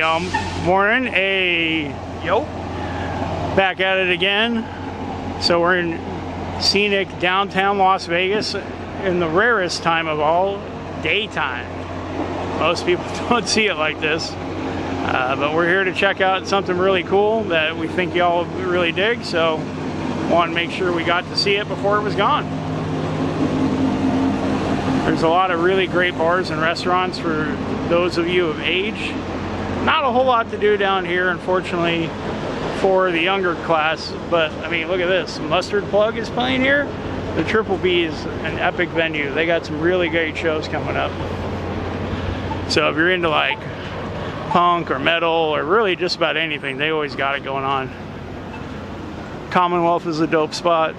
Alright, y'all. Morning. Hey. Yo. Back at it again. So we're in scenic downtown Las Vegas in the rarest time of all, daytime. Most people don't see it like this. But we're here to check out something really cool that we think y'all really dig. So want to make sure we got to see it before it was gone. There's a lot of really great bars and restaurants for those of you of age. Not a whole lot to do down here, unfortunately, for the younger class. But I mean, look at this. Mustard Plug is playing here. The Triple B is an epic venue. They got some really great shows coming up. So if you're into like punk or metal or really just about anything, they always got it going on. Commonwealth is a dope spot.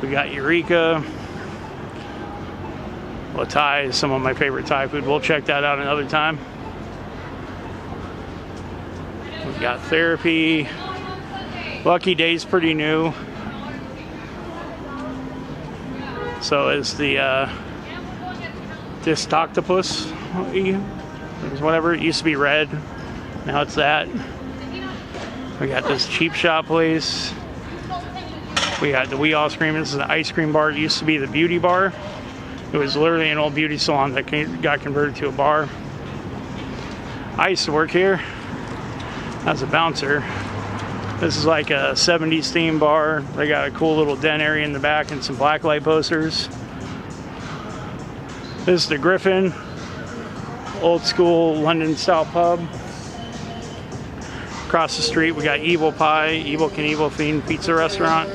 We got Eureka. Well, Thai is some of my favorite Thai food. We'll check that out another time. We've got Therapy. Lucky Day's pretty new. So is the this octopus, whatever. It used to be red. Now it's that. We got this cheap shop place. We got the Wee Ice Cream. This is an ice cream bar. It used to be the beauty bar. It was literally an old beauty salon that got converted to a bar. I used to work here as a bouncer. This is like a 70s theme bar. They got a cool little den area in the back and some blacklight posters. This is the Griffin, old school London style pub. Across the street we got Evil Pie, Evil Knievel themed pizza restaurant,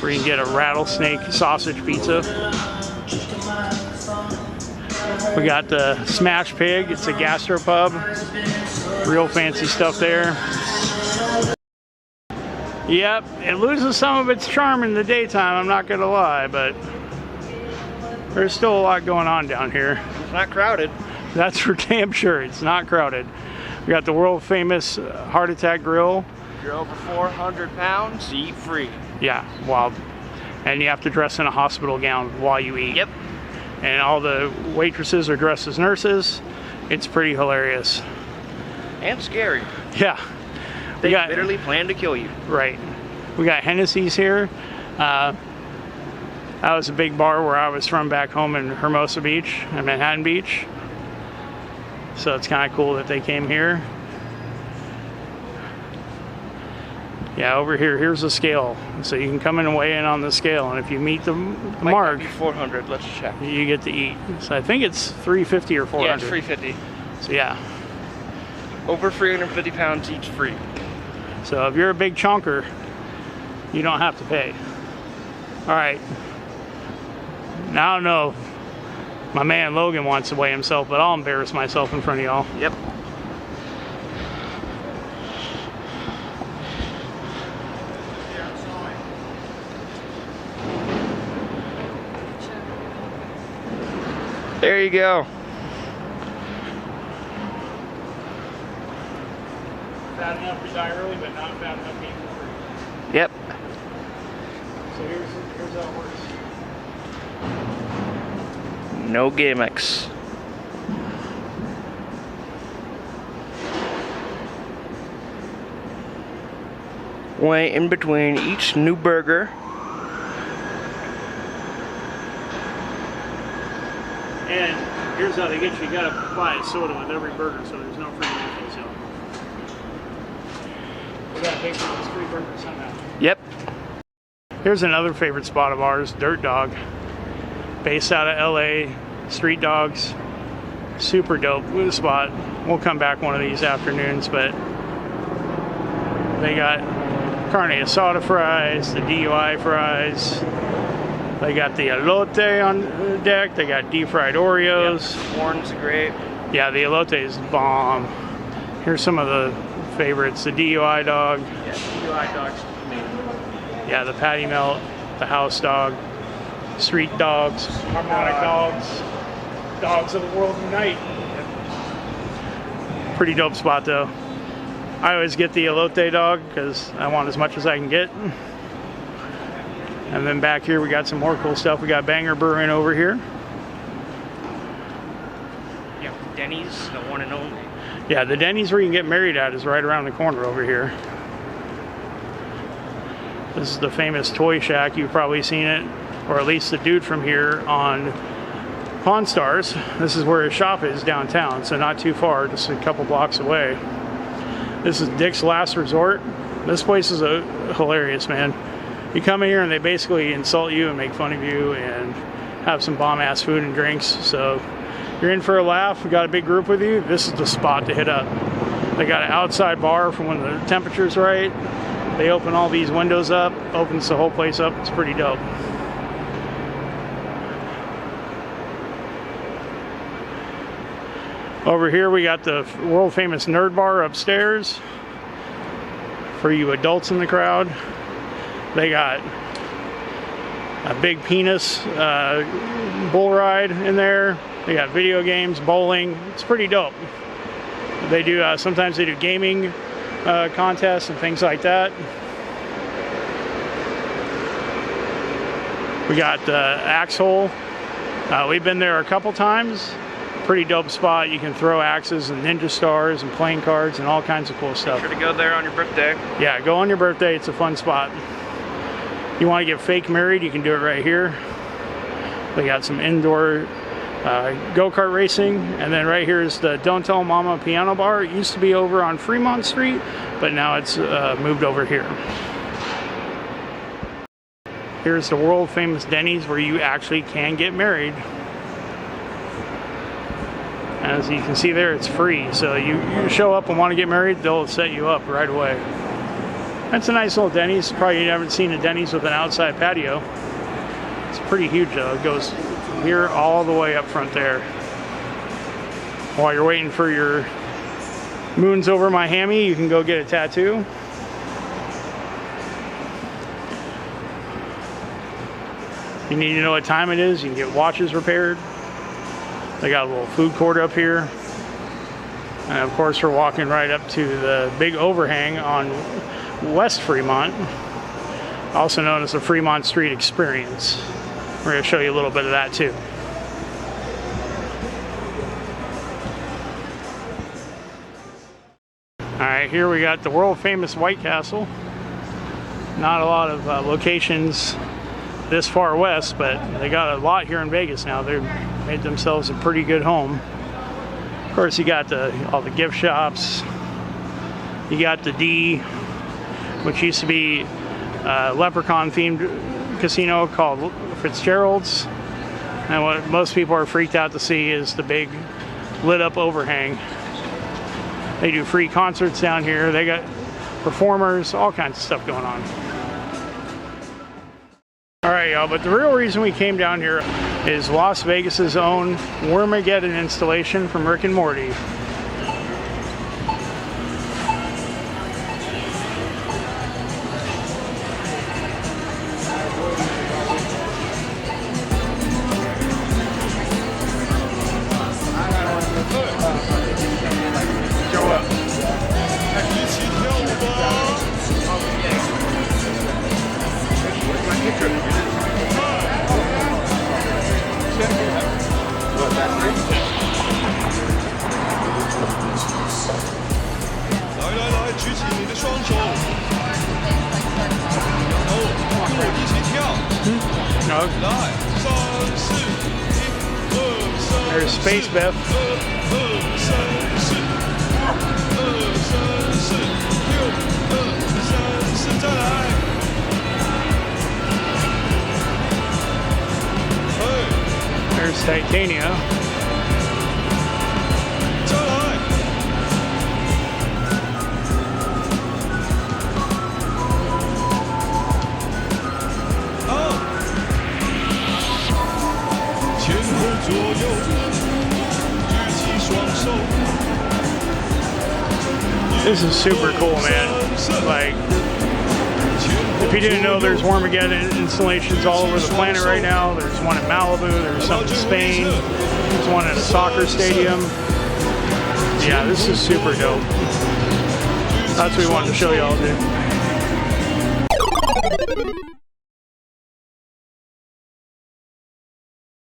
where you can get a rattlesnake sausage pizza. We got the Smash Pig. It's a gastropub. Real fancy stuff there. Yep, it loses some of its charm in the daytime, I'm not gonna lie, but there's still a lot going on down here. It's not crowded. That's for damn sure. It's not crowded. We got the world famous Heart Attack Grill. If you're over 400 pounds, eat free. Yeah, wild. And you have to dress in a hospital gown while you eat. Yep. And all the waitresses are dressed as nurses. It's pretty hilarious. And scary. Yeah. They literally plan to kill you. Right. We got Hennessy's here. That was a big bar where I was from back home in Hermosa Beach and Manhattan Beach. So it's kind of cool that they came here. Yeah, over here, here's the scale. So you can come in and weigh in on the scale, and if you meet the mark, might be 400. Let's check. you get to eat. So I think it's 350 or 400. Yeah, it's 350. So yeah. Over 350 pounds, each free. So if you're a big chunker, you don't have to pay. All right. Now I don't know. My man Logan wants to weigh himself, but I'll embarrass myself in front of y'all. Yep. There you go. Fat enough to die early, but not fat enough to eat for free. Yep. So here's how it works. No gimmicks. Weigh in between each new burger. And here's how they get you. You gotta buy a soda with every burger, so there's no free refills, so. We gotta pay for those free burgers somehow. Yep. Here's another favorite spot of ours, Dirt Dog. Based out of LA, street dogs. Super dope spot. We'll come back one of these afternoons, but they got carne asada fries, the DUI fries. They got the elote on deck. They got deep fried Oreos. Yep. Corn's great. Yeah, the elote is bomb. Here's some of the favorites. The DUI dog. Yeah, DUI dog's amazing. Yeah, the patty melt, the house dog, street dogs, harmonic dogs, dogs of the world unite. Yep. Pretty dope spot though. I always get the elote dog because I want as much as I can get. And then back here we got some more cool stuff. We got Banger Brewing over here. Yep. Denny's, the one and only. Yeah, the Denny's where you can get married at is right around the corner over here. This is the famous Toy Shack. You've probably seen it, or at least the dude from here on Pawn Stars. This is where his shop is downtown, so not too far, just a couple blocks away. This is Dick's Last Resort. This place is hilarious, man. You come in here and they basically insult you and make fun of you and have some bomb-ass food and drinks. So you're in for a laugh, you got a big group with you, this is the spot to hit up. They got an outside bar for when the temperature's right. They open all these windows up, opens the whole place up. It's pretty dope. Over here we got the world famous Nerd Bar upstairs for you adults in the crowd. They got a big penis bull ride in there. They got video games, bowling. It's pretty dope. They do sometimes they do gaming contests and things like that. We got Axe Hole. We've been there a couple times. Pretty dope spot. You can throw axes and ninja stars and playing cards and all kinds of cool stuff. Make sure to go there on your birthday. Yeah, go on your birthday. It's a fun spot. You want to get fake married, you can do it right here. They got some indoor go-kart racing, and then right here is the Don't Tell Mama Piano Bar. It used to be over on Fremont Street, but now it's moved over here. Here's the world famous Denny's where you actually can get married. As you can see there, it's free, so you show up and want to get married, they'll set you up right away. That's a nice little Denny's. Probably you haven't seen a Denny's with an outside patio. It's pretty huge though. It goes from here all the way up front there. While you're waiting for your moons over my hammy, you can go get a tattoo. You need to know what time it is, you can get watches repaired. They got a little food court up here. And of course we're walking right up to the big overhang on West Fremont, also known as the Fremont Street Experience. We're going to show you a little bit of that too. Alright, here we got the world famous White Castle. Not a lot of locations this far west, but they got a lot here in Vegas now. They've made themselves a pretty good home. Of course, you got all the gift shops. You got the D, which used to be a leprechaun themed casino called Fitzgerald's. And what most people are freaked out to see is the big lit up overhang. They do free concerts down here. They got performers, all kinds of stuff going on. Alright y'all, but the real reason we came down here is Las Vegas's own Wormageddon installation from Rick and Morty. There's Space Beth. There's Titania. This is super cool, man. Like, if you didn't know, there's Wormageddon installations all over the planet right now. There's one in Malibu, there's some in Spain, there's one at a soccer stadium. Yeah, this is super dope. That's what we wanted to show y'all, dude.